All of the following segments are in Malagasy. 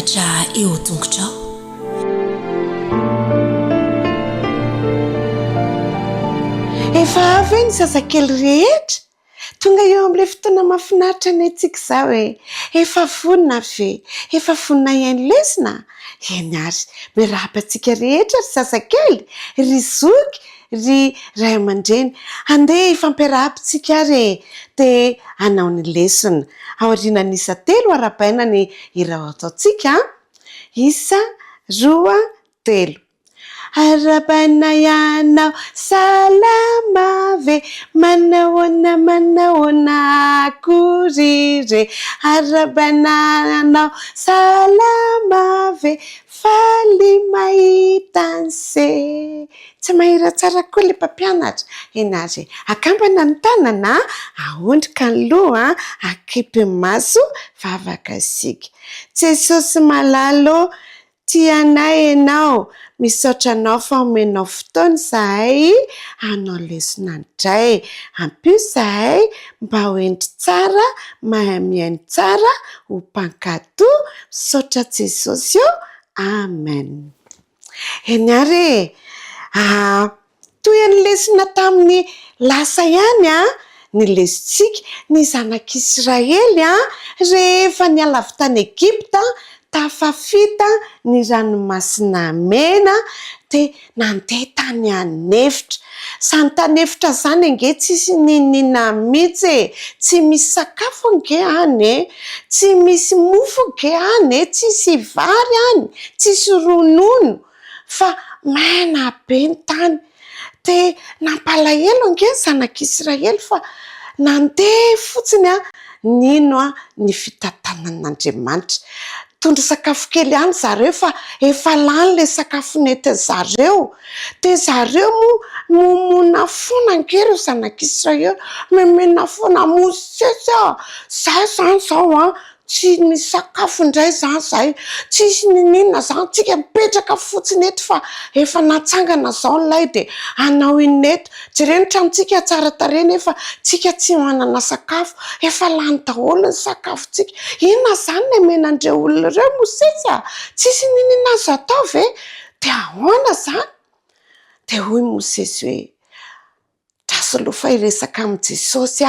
mianatra eo tongotrao. Efa avy ny zazakely rehetra tonga eo amin'ilay fotoana mahafinaritra ny antsika izao hoe efa vonona ve, efa vonona iaino lesona? Eny ary miarahaba antsika rehetra ry zazakely, ry zoky, ry ray aman-dreny andeha ifampiarahaba-tsika ary dia hanao ny lesona. Aorianan'isa 3 arabaina ny irao ataontsika. Isa 2 3. Arabaina ianao salama ve, manahoana akory re. Arabaina ianao salama ve, faly mahita an'se. Tsy mahira tsara koa ilay mpampianatra. Eny ary akambana ny tanana, ahondroka ny loha, akipy ny maso, vavaka sika. Jesosy malalo, tianay ianao, misaotra anao fa omenao fotoana izahay hanao lesona indray. Ampio izahay mba ho endry tsara, mahay mihaino tsara, ho mpankatoa. Misaotra Jesosy io. Amen. Eny ary toy ny lesona tamin'ny lasa ihany ny lesontsika ny zanak'Israely rehefa niala avy tany Egypta, tafafita ny ranomasina mena dia nandeha tany anefitra. Izany tany efitra izany ange tsisy ninina mihitsy, tsy misy sakafo ange any, tsy misy mofo ange any, tsisy vary any, tsisy ronono, fa maina be ny tany. Dia nampalahelo ange ny zanak'Israely fa nandeha fotsiny nino ny fitantanan'Andriamanitra. Tondra sakafo kely ihany zareo fa efa lany ilay sakafo nentin' zareo. Dia zareo momona foana ange ireo zanak'Israely, memena foana Mosesy zahay zany izao tsy misy sakafo indray zany zahay, tsisy ninina zany, tsika mipetraka fotsiny eto fa efa natsangana izao ny lay dia hanao inona eto. Jereo ny tranontsika tsara tarehy nefa tsika tsy manana sakafo, efa lany daholo ny sakafontsika. Inona izany ny amenandreo olona ireo Mosesy? Tsisy ninina azo atao ve? Dia ahoana izany? Dia hoy Mosesy hoe trasy lofa hiresaka amin'ny Jesosy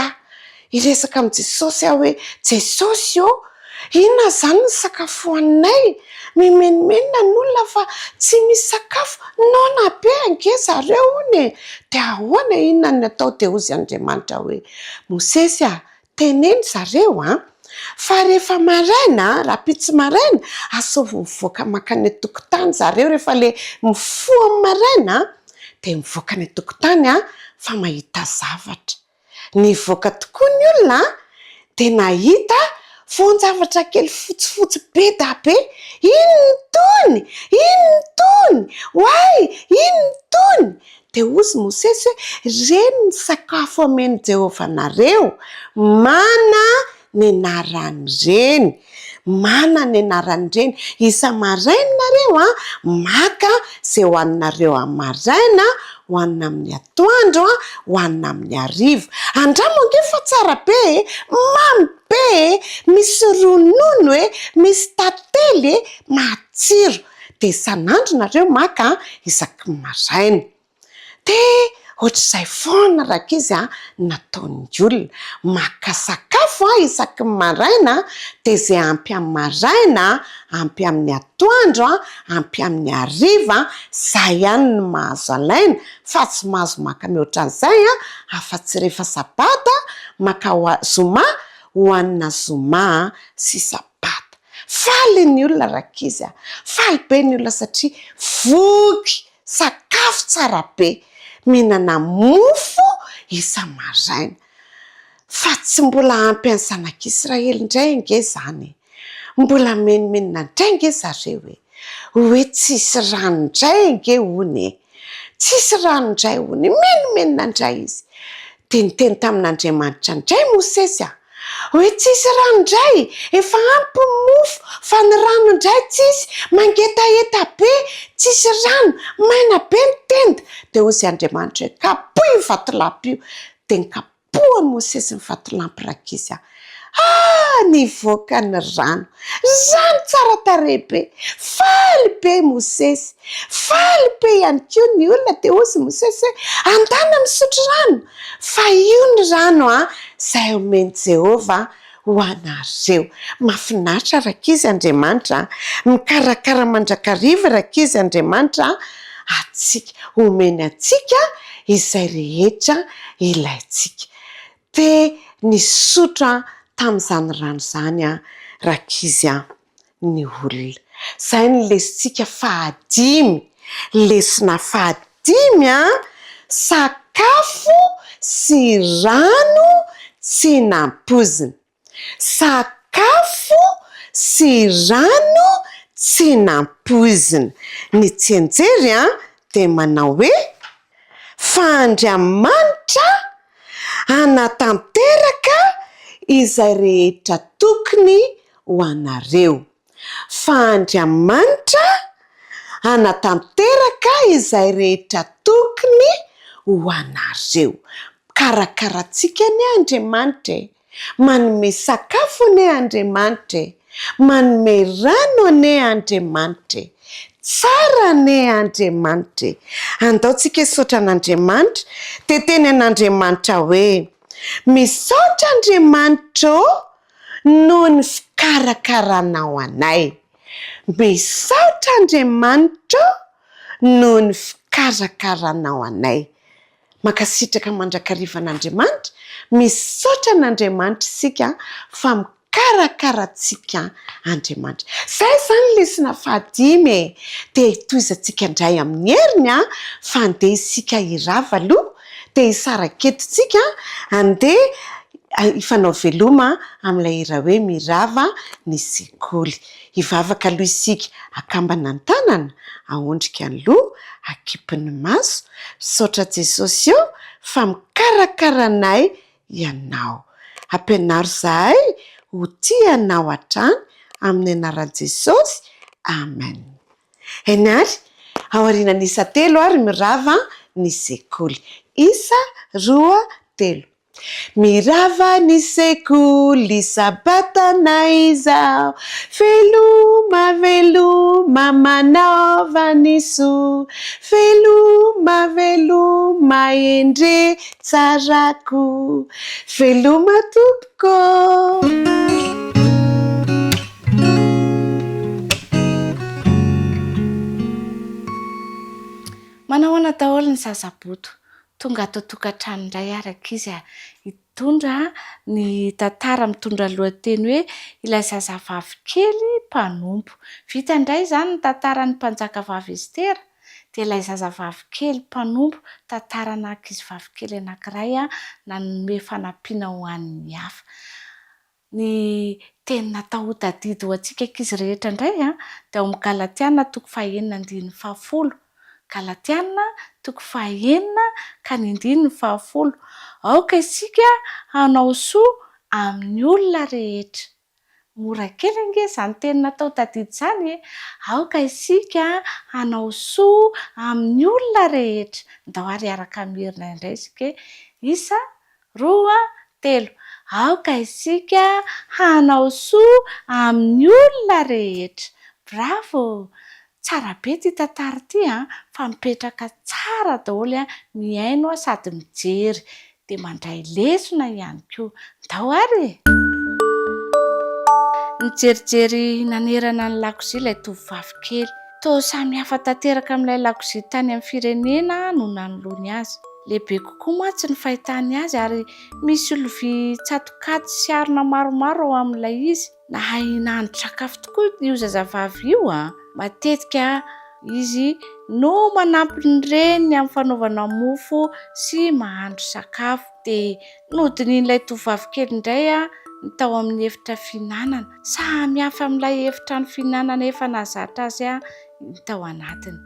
hiresaka amin'ny Jesosy hoe Jesosy inona izany ny sakafo hoaninay? Mimenimenina ny olona fa tsy misy sakafo, nona be ange zareo hony. Dia ahoana, inona ny atao? Dia hozy Andriamanitra hoe Mosesy teneny zareo fa rehefa maraina, rapitsy maraina, asovy mivoaka makany an-tokotany zareo. Rehefa le mifoha maraina dia mivoaka ny an-tokotany fa mahita zavatra. Nivoaka tokoa ny olona dia nahita voan-javatra kely fotsifotsy be da be. Inona tony? Hoay, inona tony? Dia hozy Mosesy hoe ireny ny sakafo amen'i Jehovah nareo, mana ny anarany ireny. Mana ny anarany ireny. Isa maraina nareo maka izay hoaninareo amin'ny maraina, hoanina amin'ny atoandro, hoanina amin'ny hariva. Andramo ange fa tsara be, mamy be, misy ronono misy tantely matsiro. Dia isan'andro nareo maka isaky maraina. Dia ohatr'izay foana rakizy nataon'ny olona, maka sakafo isaky maraina, dia izay ampy amin'ny maraina, ampy amin'ny atoandro, ampy amin'ny hariva, izay ihany no mahazo alaina. Fa tsy mahazo maka mihoatran'izay afa-tsy rehefa sabata maka zoma, hoanina zoma sy sabata. Faly ny olona rakizy, faly be ny olona satria voky sakafo tsara be, mihinana mofo isa-maraina. Fa tsy mbola ampy ny zanak'Israely indray ange izany. Mbola menimenina indray ange zareo hoe tsisy rano indray ange hony. Tsisy rano indray hony, menimenina indray izy. Dia niteny tamin'Andriamanitra indray Mosesy hoe tsisy rano indray, efa ampy ny mofo fa ny rano indray tsisy, mangetaeta be, tsisy rano, maina be ny tenda. Dia hozy Andriamanitra hoe kapohy ny vatolampy io. Dia nikapohany Mosesy ny vatolampy rakizy Nivoaka ny rano tsara tarehibe, faly be Mosesy, faly be ihany koa ny olona de ozy Mosesy andana misotro rano fa io ny rano zay omeny Jehova ho anareo. Mahafinaritra rakizy Andriamanitra mikarakara mandrakariva rakizy Andriamanitra atsika, omeny atsika izay rehetra ilaitsika. De nisotro tamin'izany rano zany rakizy ny olona. Zay ny lesitsika fahadimy, lesona fahadimy sakafo sy rano tsy nampozina. Sakafo sy rano tsy nampozina. Ny tsianjery de manao hoe fa Andriamanitra anatanteraka izay rehetra tokony ho anareo. Fa Andriamanitra anatanteraka izay rehetra tokony ho anareo. Karakaratsika ny Andriamanitra, manome sakafo ny Andriamanitra, manome rano ny Andriamanitra, tsara ny Andriamanitra. Andaotsika hisaotra an'Andriamanitra, de teny an'Andriamanitra hoe misaotra Andriamanitra noho ny fikarakaranao anay. Misaotra Andriamanitra noho ny fikarakaranao anay. Makasitraka mandrakariva an'Andriamanitra, misaotra an'Andriamanitra isika fa mikarakaratsika Andriamanitra. Zay zany lesona fahadimy. De hitoizantsika indray amin'ny heriny fa andeha isika hirava aloha, de hisaraketotsika andeha hifanao veloma amin'ilay hira hoe mirava ny sekoly. Hivavaka aloha isika, akambana ny tanana, ahondrika ny loha, akipy ny maso, misaotra Jesosy eo fa mikarakara anay ianao. Ampianaro zahay ho tia anao hatrany amin'ny anaran'i Jesosy. Amen. Eny ary, ao aorianan'isa 3 ary mirava ny sekoly. 1, 2, 3. Mirava ny sekoly sabatana izao, veloma veloma manaova ny soa, veloma veloma endre tsarako, veloma tompoko. Manahoana daholo ny zazaboto tonga ato tokantrano indray arakizy hitondra ny tantara mitondra lohateny hoe ilay zazavavy kely mpanompo. Vita indray zany ny tantaran'ny mpanjakavavy Estera, dia ilay zazavavy kely mpanompo tantarana ankizivavy kely anankiray nanome fanampiana ho an'ny hafa. Ny teny natao tadidy ho antsika ankizy rehetra indray dia ao amin'ny Galatiana 5:9-10. Galatiana 5:9-10. Aoka isika hanao soa amin'ny olona rehetra. Mora kely ange izany teny natao tadidy izany. Aoka isika hanao soa amin'ny olona rehetra. Ndao ary araka mierina indray isika. 1, 2, 3. Aoka isika hanao soa amin'ny olona rehetra. Bravo! Tsara be ty tantara ty fa mipetraka tsara daholo miaino sady mijery dia mandray lesona ihany koa. Ndao ary! Nijerijery nanerana ny lakozia ilay tovovavy kely. Toa samy hafa tanteraka amin'ilay lakozia tany amin'ny firenena no nanoloany azy. Lehibe kokoa mantsy ny fahitany azy ary misy lovia tsatokaty sy harona maromaro ao amin'ilay izy. Nahay nahandro sakafo tokoa io zazavavy io Matetika izy no manampy ny reniny amin'ny fanaovana mofo sy mahandro sakafo. Dia nodin'ilay tovovavy kely indray tao amin'ny efitra fihinanana. Samy hafa amin'ilay efitra ny fihinanana efa nazatra azy tao anatiny.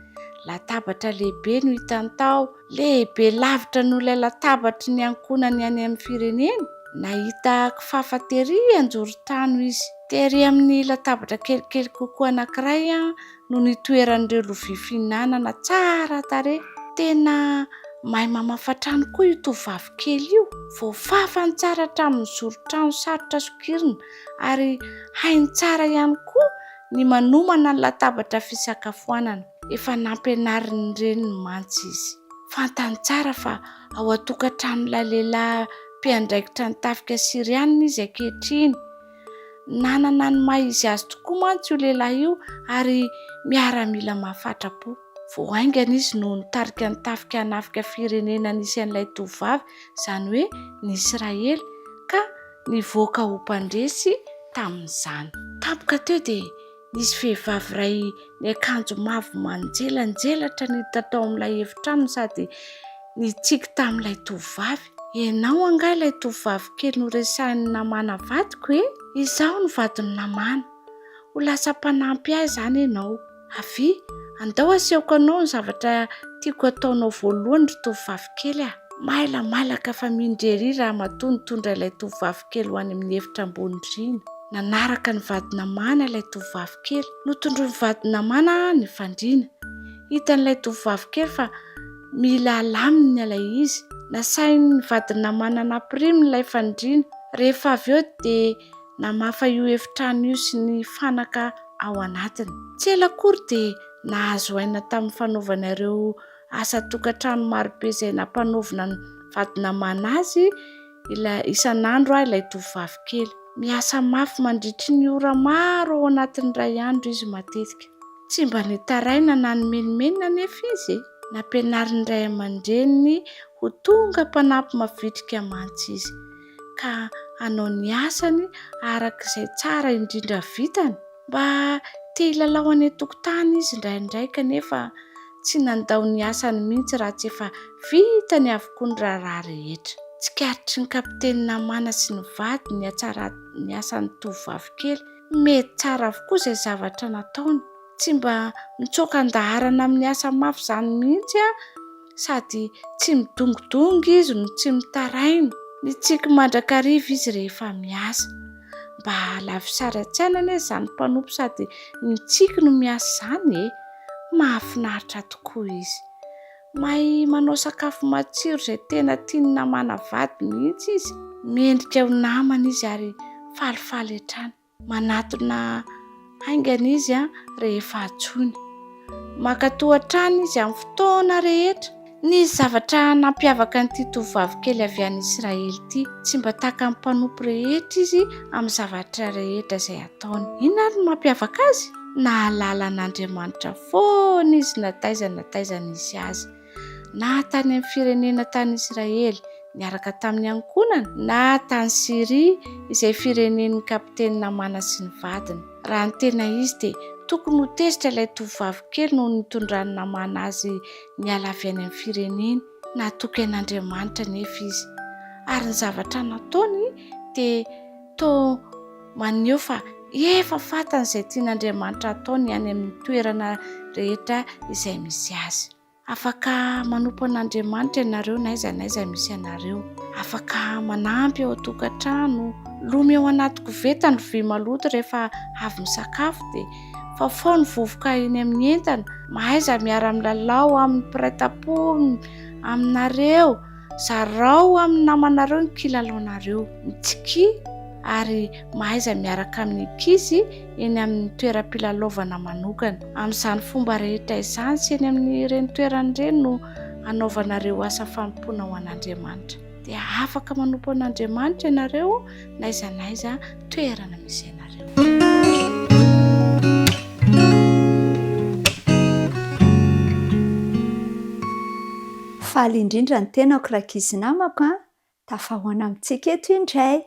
Latabatra lehibe no hitany tao. Lehibe lavitra noho ilay latabatry ny ankonany any amin'ny firenena. Nahita kifafa tery anjoron-tany izy. Tery amin'ny latabatra kelikely kokoa anankiray no nitoeran'ireo lovia fihinanana tsara tarehy. Tena mahay mamafa trano koa io tovovavy kely io. Voafafany tsara hatramin'ny zoro-trano sarotra sokirina ary hainy tsara ihany koa ny manomana ny latabatra fisakafoanana. Efa nampianarin'ny reniny mantsy izy. Fantany tsara fa ao an-tokantranon'ilay lehilahy mpiandraikitra ny tafika sirianina izy ankehitriny. Nanana ny maha izy azy tokoa mantsy io lehilahy io ary miaramila mahafatra-po. Vao aingana izy no nitarika ny tafika hanafika firenena nisy an'ilay tovovavy, izany hoe ny Israely, ka nivoaka ho mpandresy tamin'izany. Tampoka teo dia nisy vehivavy iray niakanjo mavo manjelanjelatra niditra tao amin'ilay efitrano sady nitsiky tamin'ilay tovovavy. Ianao anga ilay tovovavy kely noresahiny namana vadiko e? Izaho no vadiny namana. Ho lasa mpanampy ahy izany ianao. Avy, andao asehoko anao ny zavatra tiako ataonao voalohany ry tovovavy kely a. Mailaka fa mindrery raha matoa nitondra ilay tovovavy kely ho any amin'ny efitra ambony rindrina. Nanaraka ny vadina mana ilay tovovavy kely. Notondro ny vadina mana ny fandriana. Hitan'ilay tovovavy kely fa mila alaminy ilay izy. Nasainy ny vadina mana nampirimy ilay fandriana. Rehefa avy eo dia namafa io efitrano io sy ny fanaka ao anatiny. Tsy ela akory dia nahazo aina tamin'ny fanaovana ireo asa tokantrano marobe izay nampanaovina ny vadina mana azy isan'andro ilay tovovavy kely. Miasa mafy mandritry ny ora maro ao anatin'ny iray andro izy matetika. Tsy mba nitaraina na ny menimenina nefa izy. Nampianarin'ny ray aman-dreniny ho tonga mpanampy mavitrika mantsy izy. Ka hanao ny asany arak'izay tsara indrindra vitany. Mba te hilalao any an-tokotany izy indraindray kanefa tsy nandao ny asany mihitsy raha tsy efa vitany avokoa ny raharaha rehetra. Tsikaritry ny kapiteny namana sy ny vady ny atsara ny asan'ny tovovavy kely. Mety tsara avokoa izay zavatra nataony. Tsy mba mitsoaka andaharana amin'ny asa mafy izany mihitsy a, sady tsy midongodongo izy no tsy mitaraina. Nitsiky mandrakariva izy rehefa miasa. Mba lavisary an-tsainana izany mpanompo sady mitsiky no miasa izany e. Mahafinaritra tokoa izy. Mahay manao sakafo matsiro izay tena tiany namana vady mihitsy izy. Mendrika ho namana izy ary falifaly hatrany. Manatona haingana izy rehefa atsoiny. Makatoa hatrany izy amin'ny fotoana rehetra. Ny zavatra nampiavaka an'ity tovovavy kely avy any Israely ity, tsy mba tahaka ny mpanompo rehetra izy amin'ny zavatra rehetra izay ataony. Inona ary no mampiavaka azy? Nahalala an'Andriamanitra foana izy nataizana izy azy. Na tany amin'ny firenena tany Israely niaraka tamin'ny ankonana, na tany Siria izay firenen'ny kapiteny namana sy ny vadiny. Raha ny tena izy dia tokony ho tezitra ilay tovovavy kely no nitondrany namana azy niala avy any amin'ny firenena. Natoky an'Andriamanitra nefa izy. Ary ny zavatra nataony dia toa maneho fa efa fantany izay tian'Andriamanitra ataony any amin'ny toerana rehetra izay misy azy. Afaka manompo an'Andriamanitra ianareo n'aiza misy anareo. Afaka manampy ao an-tokantrano. Lomy ao anaty koveta ny vy maloto rehefa avy misakafo dia fafao ny vovoka eny amin'ny entana. Mahaiza miara-milalao amin'ny mpiray tam-po aminareo. Zarao amin'ny namanareo ny kilalaonareo. Mitsiki ary mahaiza miaraka amin'ny ankizy eny amin'ny toeram-pilalaovana manokana. Amin'izany fomba rehetra izany sy eny amin'ny ireny toerana ireny no anaovanareo asa fanompoana ho an'Andriamanitra. Dia afaka manompo an'Andriamanitra ianareo n'aiza toerana misy ianareo. Faly indrindra ny tenako rakizy namako tafahoana amintsika eto indray.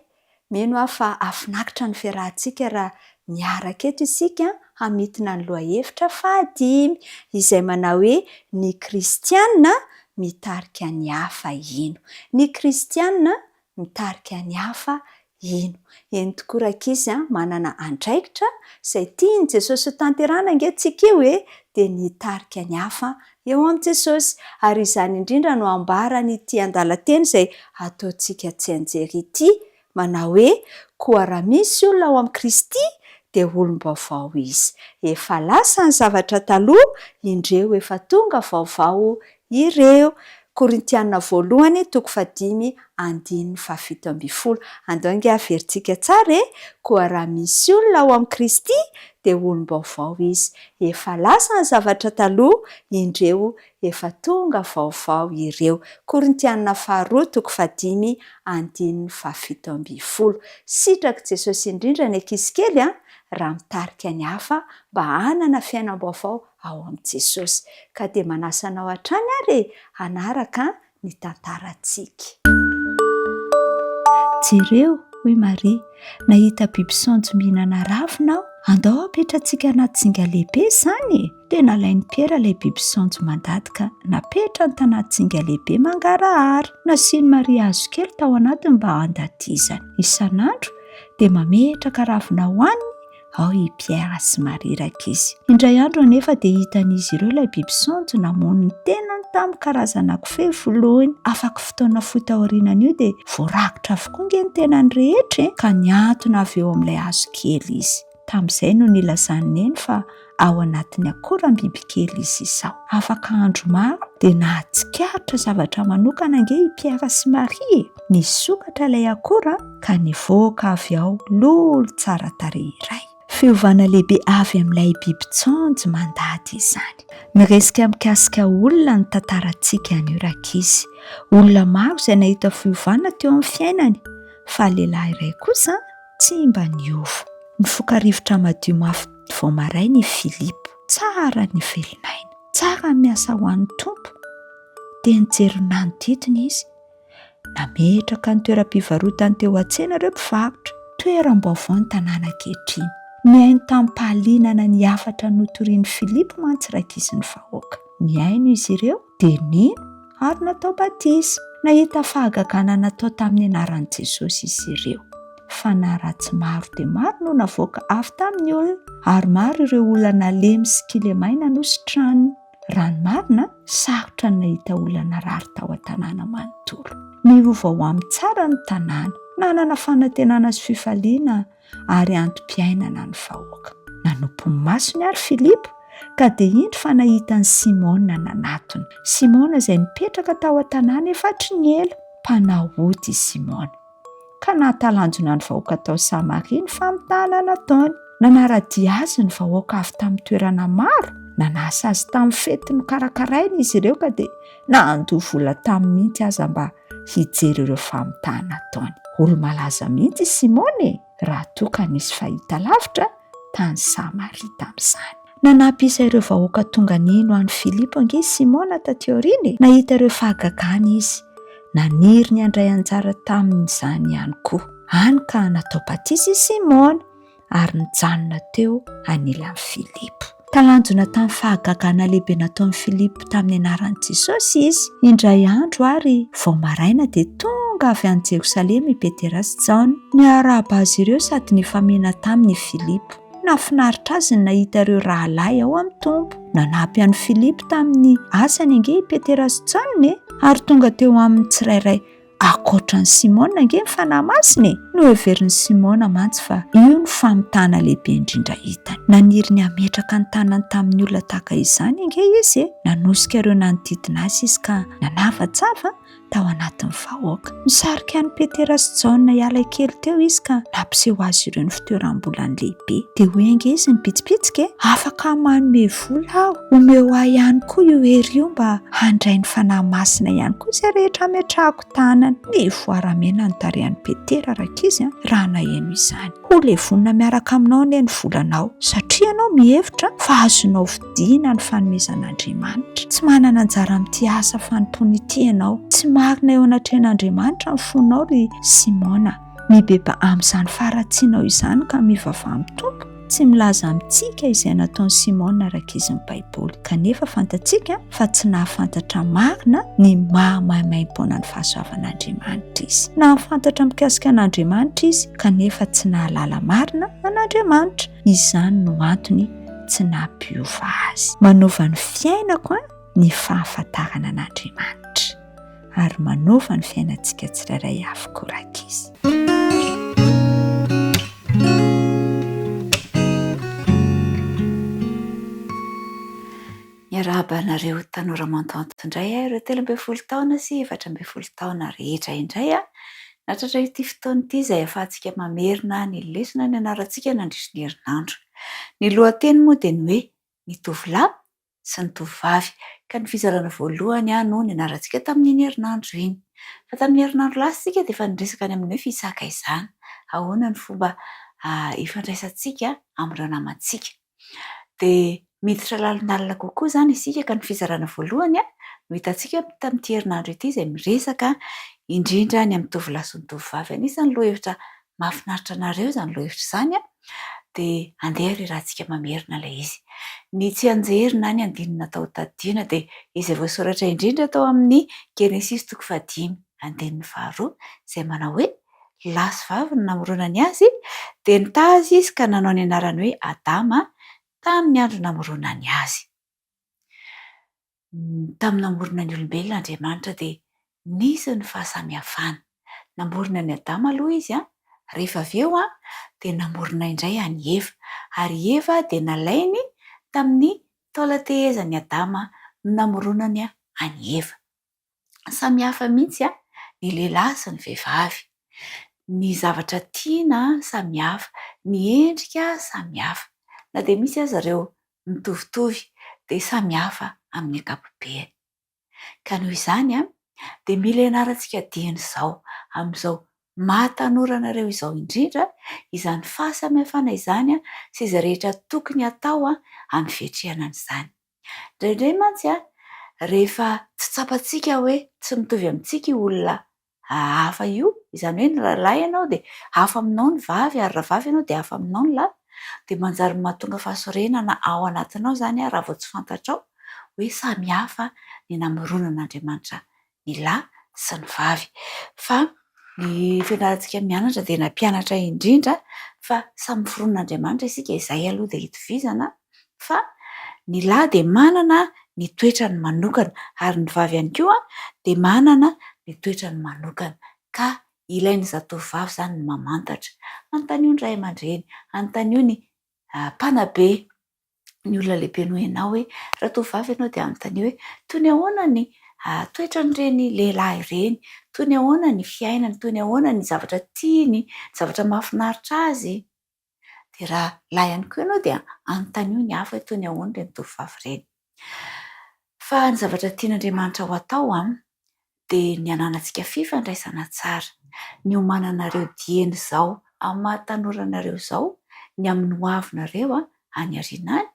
Mino aho fa afinakitra ny fiarahantsika raha miaraka eto isika hamitina ny loha hevitra fahadimy izay manao hoe ny kristianina mitarika ny hafa ino. Ny kristianina mitarika ny hafa ino. Eny tokoa rakizy manana andraikitra izay tiany Jesosy ho tanterana angentsika io dia nitarika ny hafa eo amin'i Jesosy. Ary izany indrindra no ambarany ity andalan-teny izay ataontsika tsy anjery ity, manao hoe koa raha misy olona ao amin'ny Kristy dia olom-baovao izy. Efa lasa ny zavatra taloha, indreo efa tonga vaovao ireo. Korintianina voalohany toko 5:17. Andao nge averintsika tsara e, koa raha misy olona ao amin'ny Kristy dia olom-baovao izy. Efa lasa ny zavatra taloha, indreo efa tonga vaovao ireo. Korintianina faharoa toko 5:17. Sitraka Jesosy indrindra ny ankizy kely raha mitarika ny hafa mba hanana fiainam-baovao ao amin'i Jesosy. Ka dia manasa anao hatrany ary hanaraka ny tantarantsika. Jereo, hoy Maria, nahita biby saonjo mihinana ravinao, andao apetratsika anaty zinga lehibe izany. Dia nalain'i Piera ilay biby saonjo mandady ka napetrany tanaty zinga lehibe mangarahara. Nasiany Maria hazo kely tao anatiny mba handatizany. Isan'andro dia mametraka ravina hoaniny ao i Piera sy Maria rakizy. Indray andro anefa dia hitan'izy ireo ilay biby saonjo namoniny tenany tamin'ny karazana kofehy volohany. Afaka fotoana fohy taorianan'io dia voarakitra avokoa nge ny tenany rehetra ka niantona avy eo amin'ilay hazo kely izy. Tamin'izay no nilazany neny fa ao anatin'ny akoram-biby kely izy izao. Afaka andro maro dia nahatsikaritra zavatra manokana nge i Piera sy Maria. Nisokatra ilay akora ka nivoaka avy ao lolo tsara tarehy iray. Fiovana lehibe avy amin'ilay biby saonjo mandady izany. Miresika mikasika olona ny tantarantsika anio rakizy. Olona maro izay nahita fiovana teo amin'ny fiainany, fa lehilahy iray kosa tsy mba niova. Nifoka rivotra madio mafy vao maraina i Filipo. Tsara ny velonaina, tsara miasa ho an'ny tompo. Dia nijery manodidina izy. Nametraka ny toeram-pivarotany teo an-tsena ireo mpivarotra. Toeram-baovao ny tanàna ankehitriny. Miaino tamin'ny pahalinana ny hafatra notorian'i Filipo mantsy rakizy ny vahoaka. Miaino izy ireo dia nino ary natao batisa. Nahita fahagagana natao tamin'ny anaran'i Jesosy izy ireo. Fanaratsy maro dia maro no navoaka avy tamin'ny olona, ary maro ireo olona nalemy sy kilemaina nositraniny. Raha ny marina, sarotra ny nahita olona rary tao an-tanàna manontolo. Miova ho amin'ny tsara ny tanàna, nanana fanantenana sy fifaliana ary antom-piainana ny vahoaka. Nanompo ny masony ary Filipo ka dia indro fa nahitany Simona nanatony. Simona izay nipetraka tao an-tanàna efatry ny ela. Mpanahody i Simona. Ka nahatalanjona ny vahoaka tao Samaria ny famitahana nataony. Nanaradia azy ny vahoaka avy tamin'ny toerana maro. Nanasa azy tamin'ny fety nokarakaraina izy ireo ka dia nandoha vola tamin'ny mihitsy aza mba hijery ireo famitahana nataony. Olo-malaza mihitsy Simona raha toa ka nisy fahita lavitra tany Samaria tamin'izany. Nanampy isa ireo vahoaka tonga nino an'i Filipo ange Simona taty aoriana. Nahita ireo fahagagana izy. Naniry ny andray anjara tamin'izany ihany koa. Hany ka natao batisa i Simona ary nijanona teo anilan'i Filipo. Talanjona tamin'ny fahagagana lehibe nataon'i Filipo tamin'ny anaran'i Jesosy izy. Indray andro ary vao maraina dia tonga avy any Jerosalema i Petera sy Jona. Niarahaba azy ireo sady nifamina tamin'ny Filipo. Nafinaritra azy ny nahita ireo rahalahy ao amin'ny tompo. Nanampy an'i Filipo tamin'ny asany ange i Petera sy Jona ary tonga teo amin'ny tsirairay akoatran'i Simona ange ny fanahy masiny. Noheverin'i Simona mantsy fa io ny famitana lehibe indrindra hitany. Naniry ny ametraka ny tanany tamin'ny olona tahaka izany ange izy. Nanosika ireo nanodidina azy izy ka nanava-tsava tao anatin'ny vahoaka. Nisarika an'i Petera sy Jona hiala kely teo izy ka nampiseho azy ireo ny fitoeram-bolany lehibe. Dia hoy ange izy nipitsipitsika afaka manome vola aho. Omeo ahy ihany koa io hery io mba handray ny fanahy masina ihany koa izay rehetra ametrahako tanana. Ny voaramena ny tarehan'i Petera rakizy raha naheno izany. Ho levonina miaraka aminao anie ny volanao satria ianao mihevitra fa azonao vidiana ny fanomezan'Andriamanitra. Tsy manana anjara amin'ity asa fanompony ity ianao. Tsy marina eo anatrehan'Andriamanitra ny fonao ry Simona. Mibeba amin'izany faratsianao izany ka mivavaha amin'ny tompo. Tsy milaza amintsika izay nataon'i Simona rakizy ny Baiboly. Kanefa fantatsika fa tsy nahafantatra marina ny mahamaimaim-pona ny fahasoavan'Andriamanitra izy. Nahafantatra mikasika an'Andriamanitra izy kanefa tsy nahalala marina an'Andriamanitra. Izany no antony tsy nampiova azy. Manova ny fiainako ny fahafantarana an'Andriamanitra ary manova ny fiainantsika tsirairay avokoa rakizy. Miarabanareo tanora mantonto indray ireo 13 sy 14 rehetra indray natratra ity fotoana ity izay ahafahantsika mamerina ny lesona ny anarantsika nandritra ny herinandro. Ny lohateny moa dia ny hoe ny tovolahy sy ny tovovavy, ka ny fizarana voalohany no ny anarantsika tamin'iny herinandro iny. Fa tamin'ny herinandro lasa isika dia efa niresaka any amin'ny hoe fisaka izany, ahoana ny fomba ifandraisantsika amin'ireo namantsika. Dia miditra lalinalina kokoa izany isika, ka ny fizarana voalohany no hitantsika tamin'ity herinandro ity izay miresaka indrindra ny amin'ny tovolahy sy ny tovovavy. Anisan'ny lohahevitra mahafinaritra anareo izany lohahevitra izany dia andeha iarahantsika mamerina ilay izy. Ny tsy anjerina ny andinina tao tadiana dia izay voasoratra indrindra tao amin'ny Genesis 5:1-2 izay manao hoe lahy sy vavy no namoronany azy dia nitazy izy ka nanao ny anarany hoe Adama tamin'ny andro namoronany azy. Tamin'ny namorona ny olombelona Andriamanitra dia nisy ny fahasamihafana. Namorona ny Adama aloha izy rehefa avy eo dia namorona indray any Eva, ary Eva dia nalainy tamin'ny taolan-tehezan'ny Adama no namoronany any Eva. Samihafa mihitsy ny lehilahy sy ny vehivavy. Ny zavatra tiana samihafa, ny endrika samihafa. Na dia misy aza ireo mitovitovy dia samihafa amin'ny ankapobeny. Ka noho izany dia mila ianarantsika dieny izao amin'izao mahatanora anareo izao indrindra izany fahasamihafana izany sy izay rehetra tokony atao amin'ny fiatrehana an'izany. Indraindray mantsy rehefa tsy tsapantsika hoe tsy mitovy amintsika io olona hafa io, izany hoe ny lahy ianao dia hafa aminao ny vavy, ary raha vavy ianao dia hafa aminao ny lahy, dia manjary mahatonga fahasorenana ao anatinao izany raha vao tsy fantatrao hoe samihafa ny namoronan'Andriamanitra ny lahy sy ny vavy. Fa ny fianarantsika mianatra dia nampianatra indrindra fa samy foronan'Andriamanitra isika, izay aloha dia hitovizana, fa ny lahy dia manana ny toetrany manokana ary ny vavy ihany koa dia manana ny toetrany manokana, ka ilainy zatovovavy izany ny mamantatra. Antanio ny ray aman-dreny, antanio ny mpanabe, ny olona lehibe noho ianao hoe raha tovovavy ianao dia antanio hoe toy ny ahoana ny toetran'ireny lehilahy ireny, toy ny ahoana ny fiainany, toy ny ahoana ny zavatra tiany, zavatra mahafinaritra azy. Dia raha lahy ihany koa ianao dia antanio ny hafa toy ny ahoana ireny tovovavy ireny. Fa ny zavatra tian'Andriamanitra ho atao dia ny ananantsika fifandraisana tsara, ny omananareo dieny izao amin'ny mahatanoranareo izao, ny amin'ny hoavinareo any aoriana any,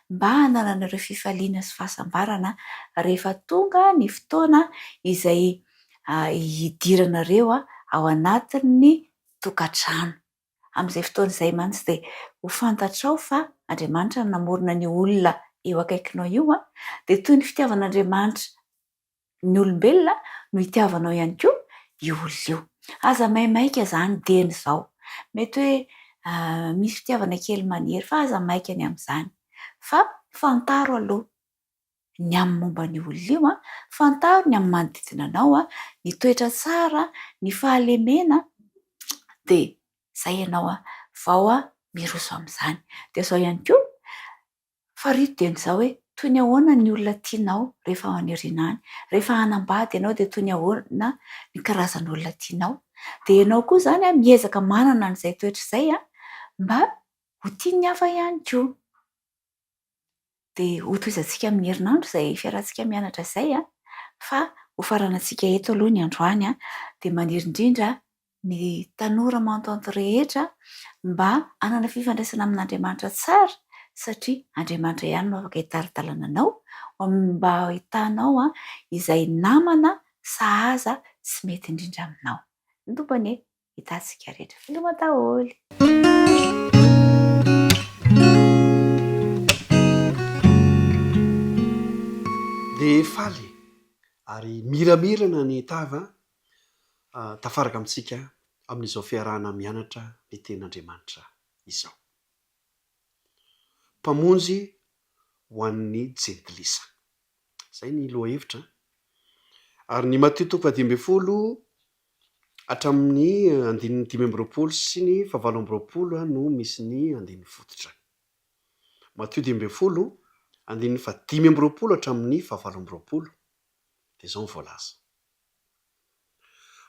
mba hanananareo fifaliana sy fahasambarana rehefa tonga ny fotoana izay hidiranareo ao anatin'ny tokantrano. Amin'izay fotoana izay mantsy dia ho fantatrao fa Andriamanitra no namorona ny olona eo akaikinao io dia toy ny fitiavan'Andriamanitra ny olombelona no hitiavanao ihany koa io olona io. Aza maimaika izany dieny izao. Mety hoe misy fitiavana kely maniry fa aza maika ny amin'izany. Fa fantaro aloha ny amin'ny momba ny olona io, fantaro ny amin'ny manodidina anao, ny toetra tsara, ny fahalemena, dia izay ianao vao miroso amin'izany. Dia izao ihany koa farito dia izao hoe toy ny ahoana ny olona tianao rehefa ao any aoriana any, rehefa hanambady ianao dia toy ny ahoana ny karazan'olona tianao. Dia ianao koa izany miezaka manana an'izay toetra izay mba ho tian'ny hafa ihany koa. Dia ho tohizantsika amin'ny herinandro izay fiarahantsika mianatra izay fa ho faranantsika eto aloha ny androany dia maniry indrindra ny tanora mantonto rehetra mba hanana fifandraisana amin'Andriamanitra tsara, satria Andriamanitra ihany no afaka hitaritalana anao mba ahitanao izay namana sahaza sy mety indrindra aminao. Ny tompony hitantsika rehetra filoma daholo. Dia faly ary miramirana ny tava tafaraka amintsika amin'izao fiarahana mianatra ny ten'Andriamanitra izao. Mpamonjy ho an'ny jentilisa. Izay ny lohahevitra. Ary ny Matteo 5:12 hatramin'ny 5:20 sy ny 7:20 no misy ny andininy fototra. Matteo 5:12 520 hatramin'ny 720 dia izao ny voalaza.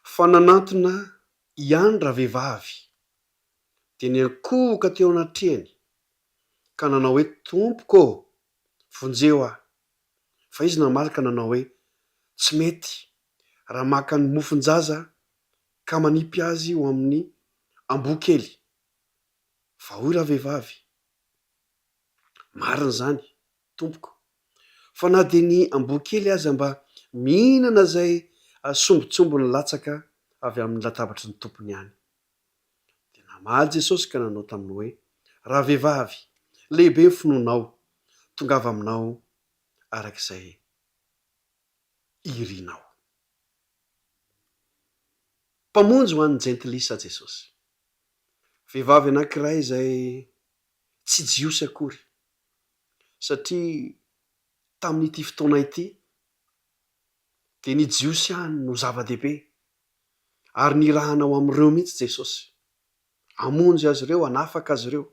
Fa nanantona ihany raha vehivavy dia niankohoka teo anatrehany ka nanao hoe tompoko vonjeo aho. Fa izy namalaka nanao hoe tsy mety raha maka ny mofon-jaza ka manipy azy ho amin'ny amboa kely. Fa hoy raha vehivavy, marina zany tompoko, fa na dia ny amboa kely aza mba mihinana zay sombotsombony latsaka avy amin'ny latabatry ny tompony any. Dia namaly Jesosy ka nanao taminy hoe, raha vehivavy, lehibe ny finoanao, tongava aminao arak'izay irinao. Mpamonjy ho an'ny jentilisa Jesosy. Vehivavy anankiray izay tsy jiosy akory, satria tamin'ity fotoana ity dia ny jiosy ihany no zava-dehibe, ary nirahanao amin'ireo mihitsy Jesosy, hamonjy azy ireo, hanafaka azy ireo.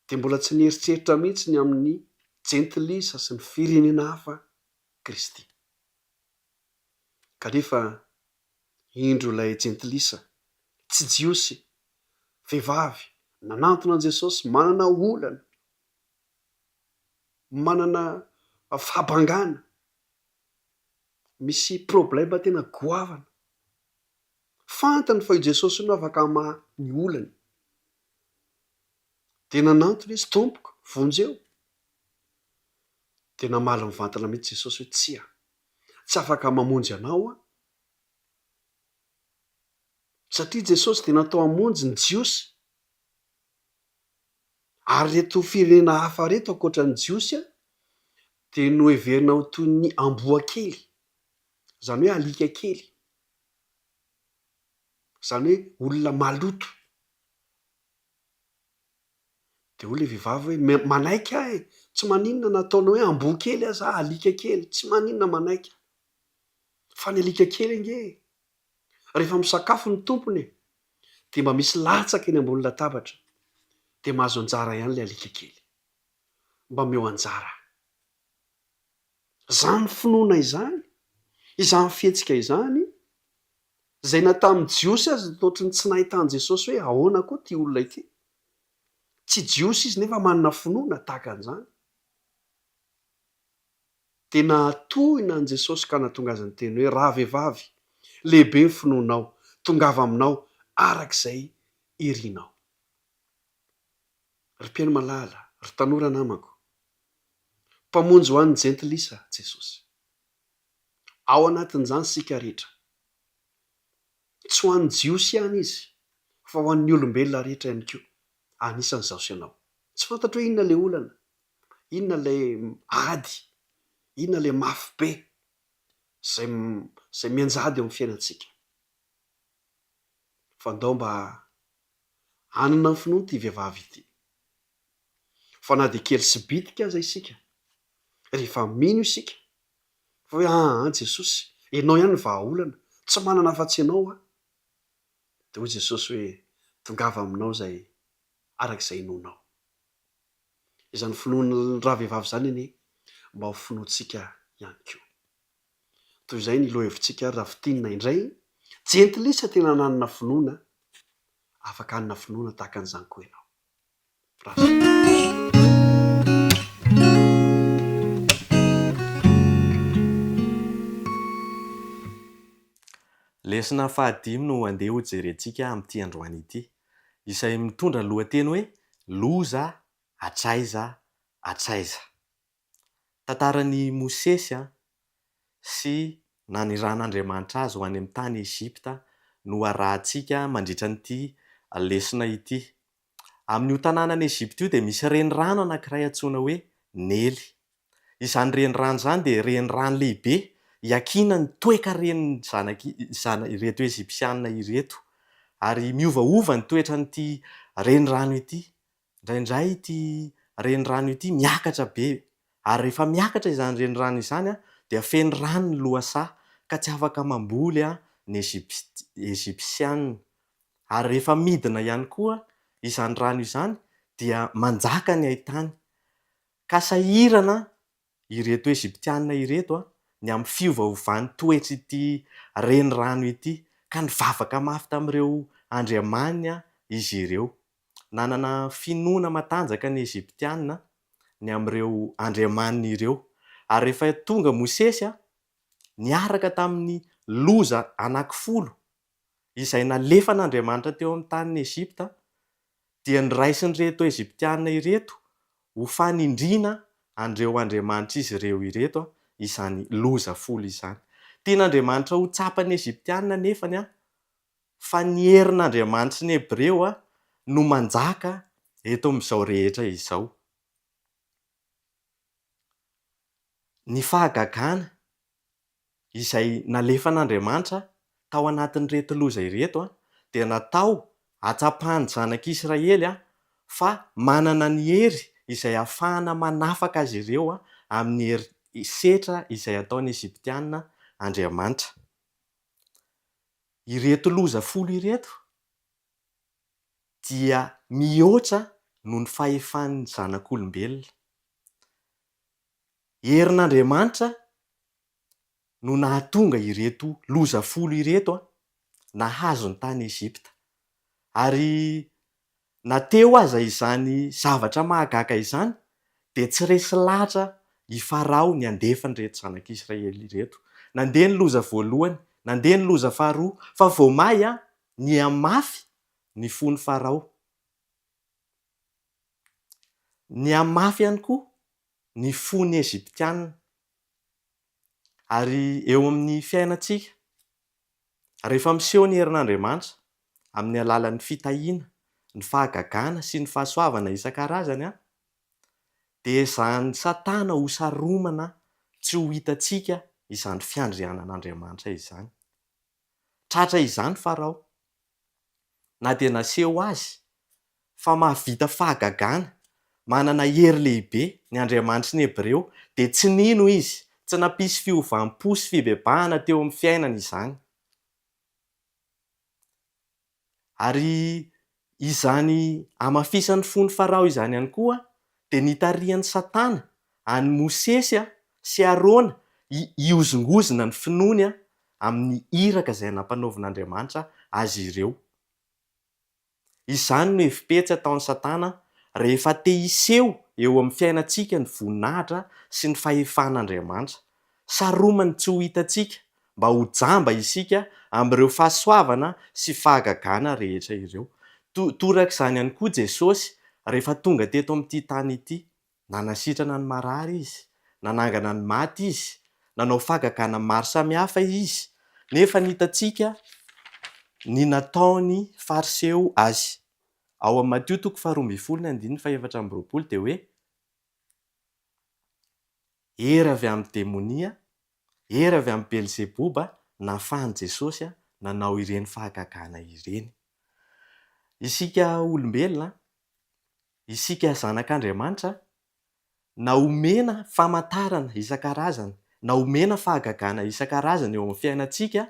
Dia mbola tsy nieritreritra mihitsy ny amin'ny jentilisa sy ny firenena hafa Kristy. Kanefa indro ilay jentilisa tsy jiosy, vehivavy nanantona an'i Jesosy, manana olana, manana fahabangana, misy problema tena goavana, fantany fa i Jesosy no afaka hamaha ny olany. Dia nanantona izy, tompoko, vonjeo. Dia namaly mivantana mihitsy Jesosy hoe tsia, tsy afaka mamonjy anao aho, satria Jesosy dia natao hamonjy ny jiosy, ary reto firenena hafa reto ankoatra ny jiosy dia no heverina ho toy ny amboa kely, izany hoe alika kely, izany hoe olona maloto. Dia hoy ilay vehivavy hoe manaika ahy, tsy maninona nataonao hoe amboa kely aza, alika kely, tsy maninona manaika, fa ny alika kely nge rehefa misakafo ny tompony dia mba misy latsaka eny ambony latabatra, dia mahazo anjara ihany ilay alika kely, mba meo anjara. Izany finoana izany, izany fihetsika izany, izay na tamin'ny jiosy azy ohatry ny tsy nahitany Jesosy hoe ahoana koa ty olona ity. Tsy jiosy izy nefa manana finoana tahaka an'izany. Dia nahatohina an' Jesosy ka nahatonga azy ny teny hoe, raha vehivavy, lehibe ny finoanao, tongava aminao arak'izay irinao. Ry mpiaino malala, ry tanora namako, mpamonjy ho an'ny jentilisa Jesosy. Ao anatin'izany sika rehetra. Tsy ho an'ny jiosy ihany izy, fa ho an'ny olombelona rehetra ihany koa. Anisan'izao sy ianao. Tsy fantatro hoe inona ilay olana, inona ilay ady, inona ilay mafy be izay mianjady eo amin'ny fiainantsika. Fa ndao mba hanana ny finoana ity vehivavy ity. Fa na dia kely sy bitika aza isika, rehefa mino isika fa hoe Jesosy, ianao ihany ny vahaolana, tsy manana afa-tsy ianao aho. Dia hoy Jesosy hoe tongava aminao izay arak'izay inonao. Izany finoana raha vehivavy izany anie mba ho finoantsika ihany koa. Toy izay ny lohahevitsika raha vitinina indray, jentilisa tena nanana finoana, afaka hanana finoana tahaka an'izany koa ianao. Lesona 5 no andeha ho jerentsika amin'ity androany ity, izay mitondra lohateny hoe loza atraiza atraiza. Tantaran'i Mosesy sy naniran'Andriamanitra azy ho any amin'ny tany Ezipta no arahantsika mandritra n'ity lesona ity. Amin'io tanànan'i Ezipta io dia misy renirano anankiray antsoina hoe Nely. Izany renirano izany dia renirano lehibe iakina ny toekareny ireto Ezipsianina ireto, ary miovaova ny toetra n'ity renirano ity. Indraindray ity renirano ity miakatra be, ary rehefa miakatra izany renirano izany dia feno rano ny lohasaha ka tsy afaka mamboly ny Ezipsianina. Ary rehefa midina ihany koa izany rano izany dia manjaka ny haitany ka sahirana ireto Eziptianina ireto ny amin'ny fiovaovan'ny toetra ity renirano ity ka nivavaka mafy tamin'ireo andriamanina izy ireo. Nanana finoana matanjaka ny Eziptianina ny amin'ireo andriamanina ireo ary rehefa tonga Mosesy niaraka tamin'ny loza anankifolo izay nalefa n'Andriamanitra teo amin'ny tanin'ny Ezipta dia niraisin'ireto Eziptianina ireto ho fanindriana an'ireo andriamanitra izy ireo ireto izany loza folo izany. Tian'Andriamanitra ho tsapan'ny Eziptianina nefany fa ny herin'Andriamanitra sy ny Hebreo no manjaka eto amin'izao rehetra izao. Ny fahagagana izay nalefa n'Andriamanitra tao anatin'ireto loza ireto dia natao hatsapahany zanak'Israely fa manana ny hery izay ahafahana manafaka azy ireo amin'ny hery setra izay ataon'ny Eziptianina Andriamanitra. Ireto loza folo ireto dia mihoatra noho ny fahefan'ny zanak'olombelona. Herin'Andriamanitra no nahatonga ireto loza folo ireto nahazo ny tany Ezipta ary nateo aza izany zavatra mahagaga izany dia tsy resy lahatra i Farao ny andefan'ireto zanak'Israely ireto. Nandeha ny loza voalohany, nandeha ny loza faharoa, fa vao may ny hamafy ny fon'ny Farao. Ny hamafy ihany koa ny fon'ny Eziptianina. Ary eo amin'ny fiainantsika, rehefa miseho ny herin'Andriamanitra amin'ny alalan'ny fitahiana, ny fahagagana sy ny fahasoavana isan-karazany dia izany Satana ho saromana tsy ho hitantsika izany fiandrianan'Andriamanitra izany. Tratra izany Farao, na dia naseho azy fa mahavita fahagagana, manana hery lehibe ny Andriamanitra sy ny Hebreo dia tsy nino izy, tsy nampisy fiovampo sy fibebahana teo amin'ny fiainana izany. Ary izany amafisan'ny fon'ny Farao izany ihany koa dia nitarihan'ny Satana any Mosesy sy Arona hiozongozona ny finoany amin'ny iraka izay nampanaovin'Andriamanitra azy ireo. Izany no hevim-petsy ataon'ny Satana rehefa te hiseho eo amin'ny fiainantsika ny voninahitra sy ny fahefan'Andriamanitra. Saromany tsy ho hitantsika mba ho jamba isika amin'ireo fahasoavana sy fahagagana rehetra ireo. Torak'izany ihany koa Jesosy rehefa tonga teto amin'ity tany ity, nanasitrana ny marary izy, nanangana ny maty izy, nanao fahagagana maro samihafa izy, nefa hitantsika ny nataony fariseho azy. Ao amin'ny Mateo 12:1-20 dia hoe: ery avy amin'ny demonia, ery avy amin'ny Belzeboba nahafahan'i Jesosy nanao ireny fahagagana ireny. Isika olombelona, isika zanak'Andriamanitra, na omena famantarana isan-karazany, na omena fahagagana isan-karazany eo amin'ny fiainantsika,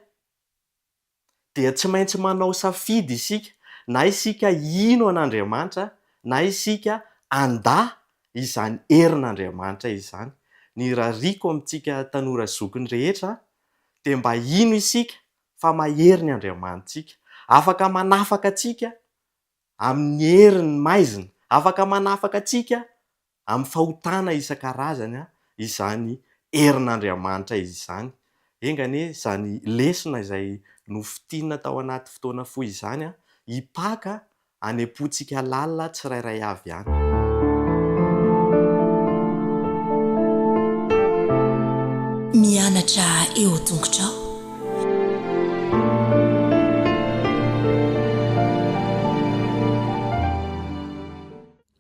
dia tsy maintsy manao safidy isika, na isika ino an'Andriamanitra, na isika andà izany herin'Andriamanitra izany. Ny rariko amintsika tanora zokiny rehetra dia mba ino isika fa mahery ny Andriamanitsika, afaka manafaka atsika amin'ny heriny maizina, afaka manafaka atsika amin'ny fahotana isan-karazany izany herin'Andriamanitra izany. Engany izany lesona izay nofitinina tao anaty fotoana fohy izany hipaka hanempoantsika lalina tsirairay avy ihany. Mianatra eo tongotrao